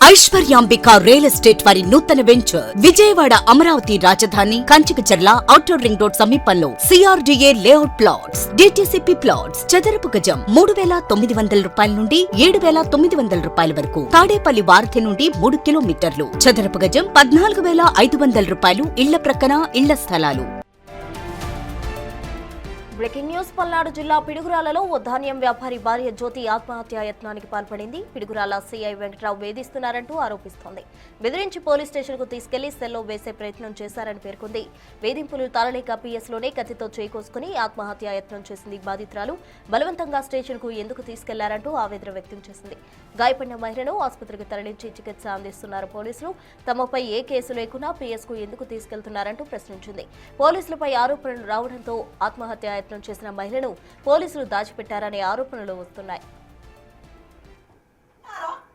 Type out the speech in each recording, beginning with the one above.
Aishwaryambika real estate వారి నూతన venture Vijayawada Amaravati రాజధాని కంచికచర్ల ఔటర్ రింగ్ రోడ్ సమీపంలో CRDA layout plots DTCP plots చదరపు గజం 3,900 రూపాయల నుండి 7,900 రూపాయల వరకు తాడేపల్లి వారధి నుండి 3 కిలోమీటర్లు చదరపు గజం 14,500 రూపాయలు ఇళ్ల ప్రక్కన ఇళ్ల స్థలాలు. Breaking news. పల్నాడు జిల్లా పిడుగురాలలో ఓ ధాన్యం వ్యాపారి భార్య జ్యోతి ఆత్మహత్యా యత్నానికి పాల్పడింది. పిడుగురాల సీఐ వెంకట్రావు వేధిస్తున్నారంటూ ఆరోపిస్తోంది. బెదిరించి పోలీస్ స్టేషన్కు తీసుకెళ్లి సెల్లో వేసే ప్రయత్నం చేశారని పేర్కొంది. వేధింపులు తాళలేక పీఎస్లోనే కత్తితో చేకూసుకుని ఆత్మహత్యా యత్నం చేసింది బాధితురాలు. బలవంతంగా స్టేషన్కు ఎందుకు తీసుకెళ్లారంటూ ఆవేదన వ్యక్తం చేసింది. గాయపడిన మహిళను ఆసుపత్రికి తరలించి చికిత్స అందిస్తున్నారు పోలీసులు. తమపై ఏ కేసు లేకున్నా పీఎస్కు ఎందుకు తీసుకెళ్తున్నారంటూ ప్రశ్నించింది. పోలీసులపై ఆరోపణలు రావడంతో ఆత్మహత్యా యత్నం చేసిన మహిళను పోలీసులు దాచిపెట్టారనే ఆరోపణలు వస్తున్నాయి.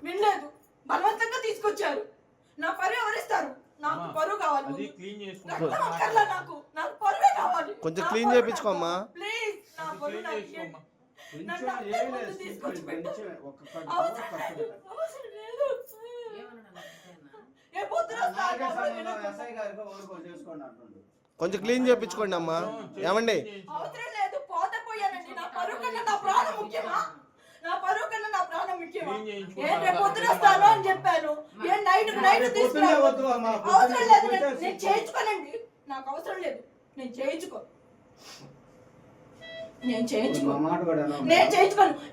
వినలేదు, బలవంతంగా తీసుకొచ్చారు. నా పరువు ఎవరిస్తారు? నాకు పరువు కావాలి. నాకు పరువే కావాలి. కొంచెం క్లీన్ చేయించుకోమ్మా ప్లీజ్. నా పరువు నాకు తీసుకొచ్చి పెట్టు. అవసరం లేదు. ఏ పొద్దున కొంచెం క్లీన్ చేయించుకోండి అమ్మా. ఏమండి? అవసరం లేదు, పోతే పోయానండి. నా పరువు కన్నా నా ప్రాణం ముఖ్యమా? నా పరువు కన్నా నా ప్రాణం ముఖ్యమా? ఏం రేపు పొద్దున వస్తాను అని చెప్పాను. ఏం నైట్ తీసుకురావద్దు. అవసరం లేదు, నేను చేయించుకోనండి. నాకు అవసరం లేదు, నేను చేయించుకోను.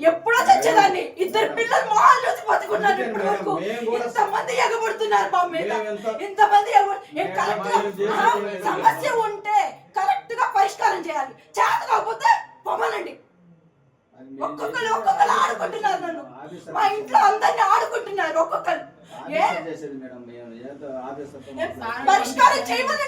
ఎప్పుడో చచ్చేదాన్ని. 2 పిల్లలు మొహాలు చూసి బతుకున్నాను. ఇప్పటి వరకు ఇంతమంది ఎగబడుతున్నారు మా మీద. ఇంతమంది సమస్య ఉంటే కరెక్ట్ గా పరిష్కారం చేయాలి. చేత కాకపోతే పొమ్మనండి. ఒక్కొక్కరు ఆడుకుంటున్నారు నన్ను. మా ఇంట్లో అందరినీ ఆడుకుంటున్నారు ఒక్కొక్కరు. పరిష్కారం చేయమని